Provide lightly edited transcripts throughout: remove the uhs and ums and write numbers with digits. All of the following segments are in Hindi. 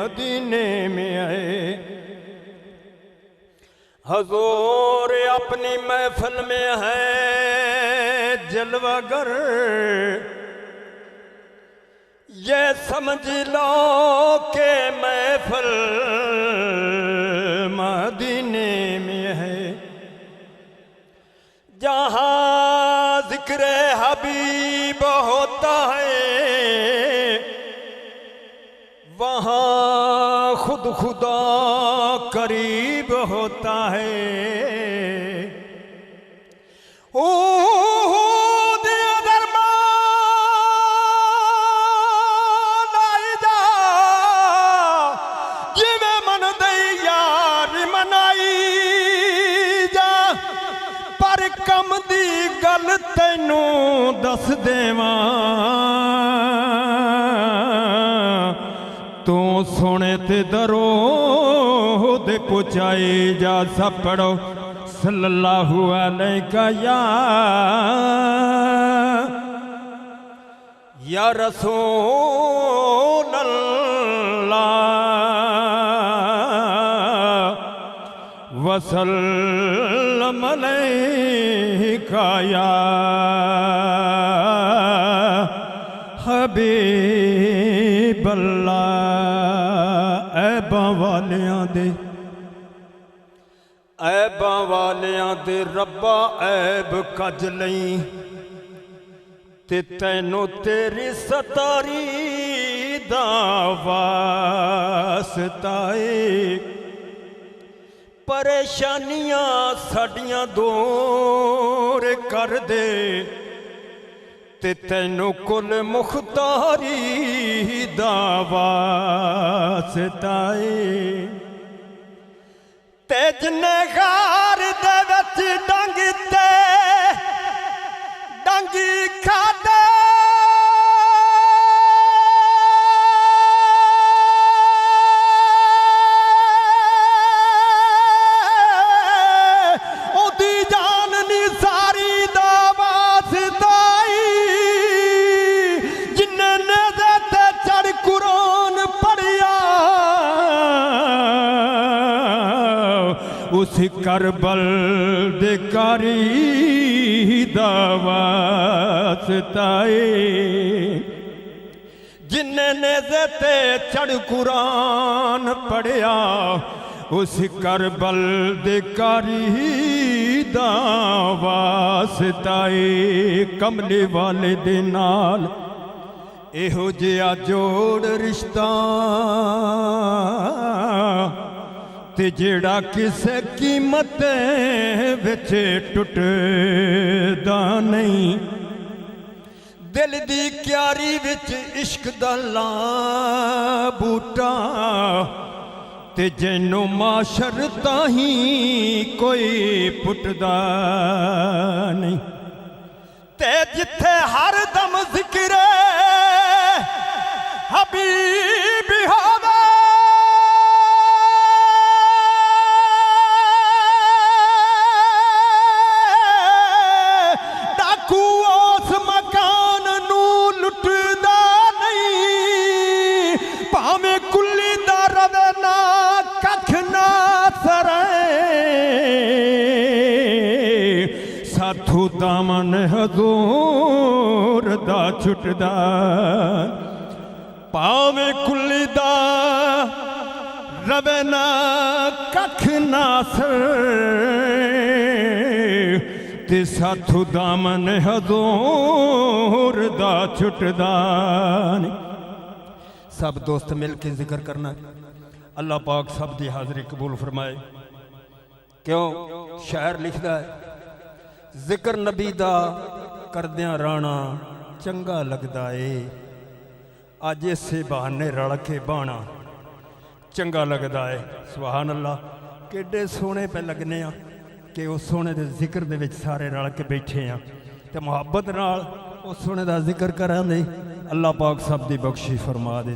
मदीने में आए। हजूर अपनी महफिल में है जलवागर, ये समझ लो के महफिल मदीने में है। जहाँ जिक्र हबीब होता है वहाँ खुद खुदा करीब होता है। कम दी गल तैनू दस देवां, तू सुने ते दरूद पुचाई जा। सब पढ़ो सल्लल्लाहु अलैहि या रसूल अल्लाह वसल्लम अलैका या हबीब अल्लाह। ऐबां वालियां दे रब्बा ऐब कज लई ते तैनू तेरी सतारी दा वास्ता है। परेशानियां साडियां दूर कर दे ते तैनू कुल मुख्तारी दा वास्ता है। ते जिन्ने गार दे विच डंगी खादे उस करबल दे कारी दा वास्ता है। जिन्ने नेज़े ते चढ़ कुरान पढ़िया उस करबल दे कारी दा वास्ता है। कमले वाले दे नाल एहो जिहा जोड़ रिश्ता ते जेड़ा किसे कीमत विच टुटदा नहीं। दिल दी क्यारी विच इश्क दा ला बूटा ते जैनू माशर ताही कोई पुटदा नहीं। ते जिथे हर दम जिक्र हबीब होवे साथू दामन हजूर दा छुटदा पावे कुली दा रवे ना कख नासर ते साथू दामन हजूर दा छुटदा। सब दोस्त मिल के जिक्र करना। अल्लाह पाक सब दी हाज़री कबूल फरमाए। क्यों शायर लिखदा है जिक्र नबी दा करदियां राणा चंगा लगदा है। अज इसे बहाने रल के बाणा चंगा लगदा है। सुभान अल्लाह केडे सोहने पे लगने आ कि उस सोहने दे जिक्र दे विच सारे रल के बैठे आ ते मुहब्बत नाल उस सोहने दा जिक्र करांदे। अल्लाह पाक सब दी बख्शी फरमा दे।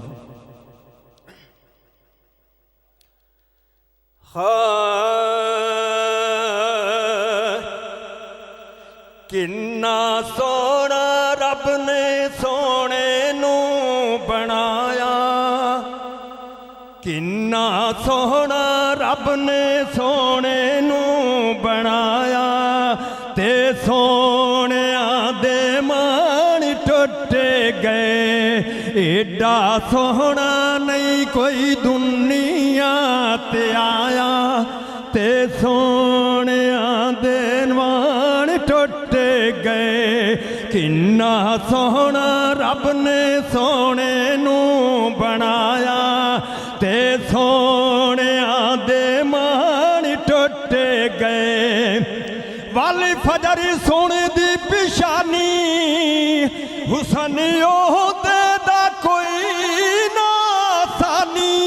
किन्ना सोना रब ने सोने नू बनाया किन्ना सोहना रब ने सोने नू बनाया ते सोने दे मान टुटे गए। एडा सोहना नहीं कोई दुनिया ते आया ते सोने दे मान टुटे गए। किन्ना सोहना रब ने सोने नू बनाया ते सोने दे मान टुटे गए। वाली फजरी सोने दी पिशानी हुसन ओहदे दा कोई ना सानी।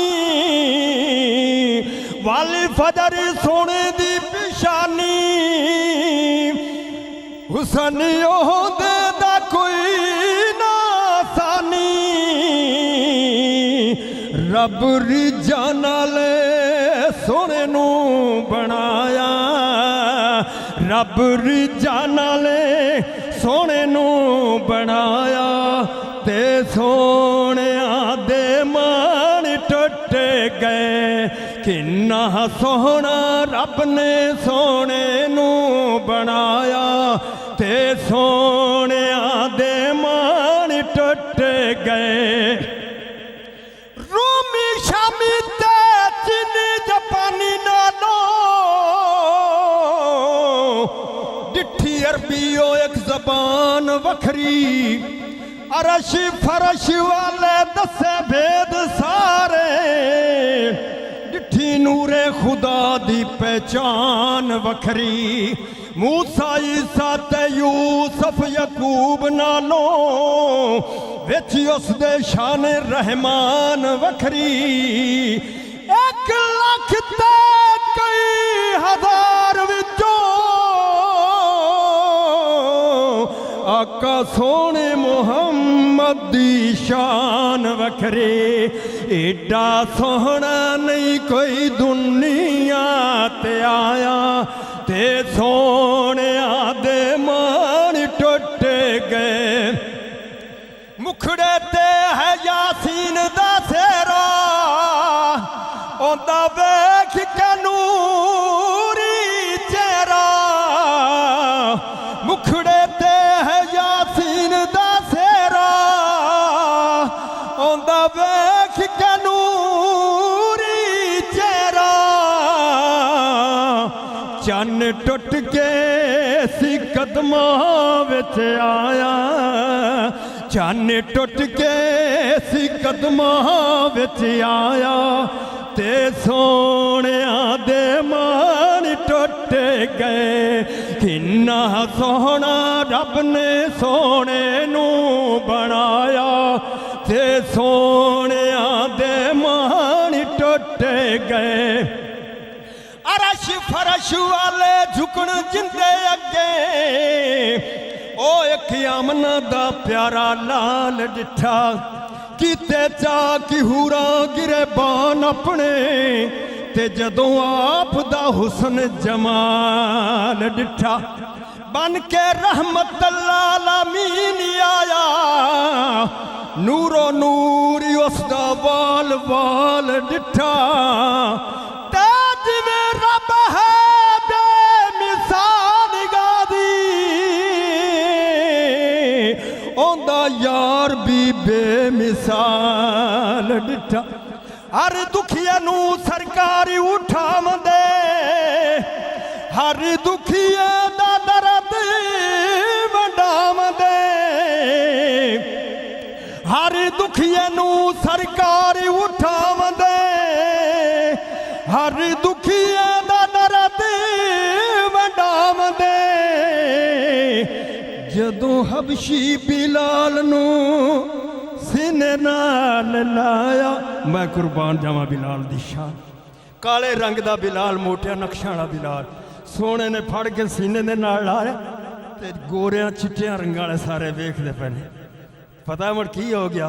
वाली फजरी सोने दी पिशानी हुसन ओहदे दा कोई ना सानी। रब रिजा नाले सोने नू बनाया रब रिजा नाले सोने नू बनाया ते सोने दे मान टुटे गए। किन्ना सोहना रब ने सोने नू बनाया ते सोने दे मान टुटे गए। रूमी शामी ते चीनी जापानी नालो डिठी अरबियो एक जबान वखरी। अरश फरश वाले दसे भेद सारे डिठी नूरे खुदा दी पहचान वखरी। मूसा ईसा ते यूसुफ यकूब नालो विच उस दे शान रहमान वखरी। 1 लाख ते कई हजार विचों आका सोने मुहम्मद दी शान वखरे। एडा सोहना नहीं कोई दुनिया ते आया ते सोने दे मान टुटे गए। मुखड़े ते है यासीन दा सेहरा ओंदा वेख के नूरी चेहरा। मुखड़े ते है यासीन दा सेहरा ओंदा वेख के नूरी चेहरा। चन्न टुट के सी कदमां विच आया चन्न टुट के सी कदमां विच आया ते सोने दे मान टुटे गए। किन्ना सोहना रब ने सोने नू बनाया ते सोने दे मान टुटे गए। अरश फरश वाले झुकन जिंदे अगे ओ एक आमना दा प्यारा लाल डिठा। किते चा कि हूरा गिरेबान अपने ते जदों आप दा हुसन जमाल डिठा। बन के रहमत आलमीन आया नूरो नूर उसदा वाल वाल डिठा। जिवें रब है बेमिसाल गादी ओंदा यार भी बेमिसाल डिठा। हर दुखिया नू सरकारी उठावंदे हर दुखिया दा दर्द वंडावंदे। हर दुखिया नू सरकारी उठावंदे हर दुखिया दा दर्द वंडावंदे। जदों हबशी बिलाल नू सीने नाल लाया मैं कुर्बान जावा बिलाल दी शान। काले रंग दा बिलाल मोटिया नक्शा वाला बिलाल सोने ने फड़ के सीने दे नाल लाया ते गोरियां चिट्टियां रंगां वाले सारे वेखदे पे ने। पता मुड़ की हो गया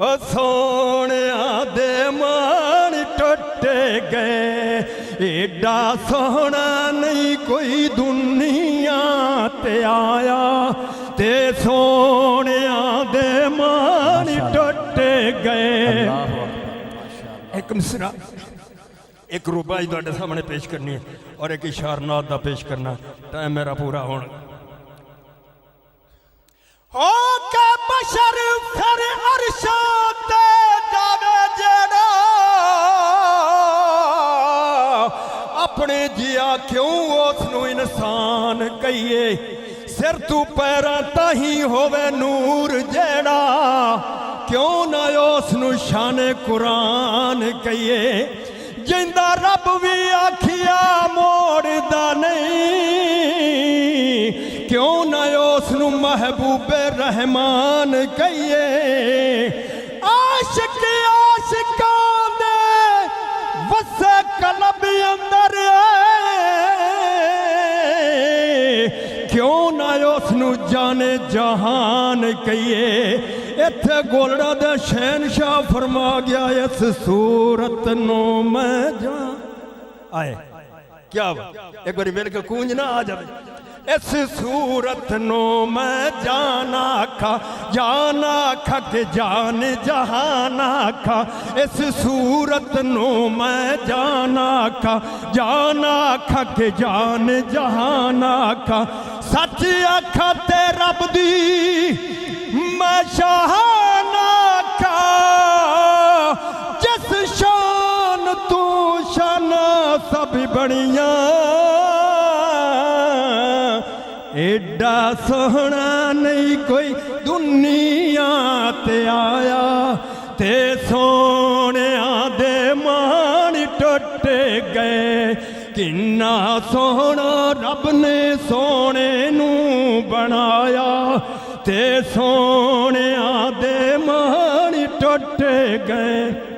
ओ सोने दे मान टुटे गए। एडा सोहना नहीं कोई दुनिया ते आया ते सोने दे मान टुटे गए। एक मिसरा एक रुबाई तुहाडे सामने पेश करनी है और एक इशारनात दा पेश करना। टाइम मेरा पूरा होना हो के बशर फिर अरशां ते जावे जेड़ा अपने जिया क्यों उसनू इंसान कहिए सिर तू पैरां ताही होवे नूर जेड़ा क्यों ना उसनू शाने कुरान कहिए जिंदा रब भी आखिया मोड़दा नहीं क्यों ना उसनू महबूबे रहमान कहिए आशिक आशिकां दे वसे कलब अंदर क्यों ना उसनू जाने जहान कहिए इत्थे गोलड़ा दा शहनशाह फरमा गया इस सूरत नो मैं जान आए क्या बात एक बार मिल के कूंज ना आ जाए इस सूरत नो मैं जाना खा के जान जहाना खा इस सूरत नो मैं जाना खा के जान जहाना खा सच आखा ते रब दी मैं शाहाना खा जिस शान तू शाना सब बनिया एडा सोहना नहीं कोई दुनिया ते आया ते सोने दे मान टुट गए किन्ना सोहना रब ने सोने नू बनाया ते सोने दे मान टुट गए।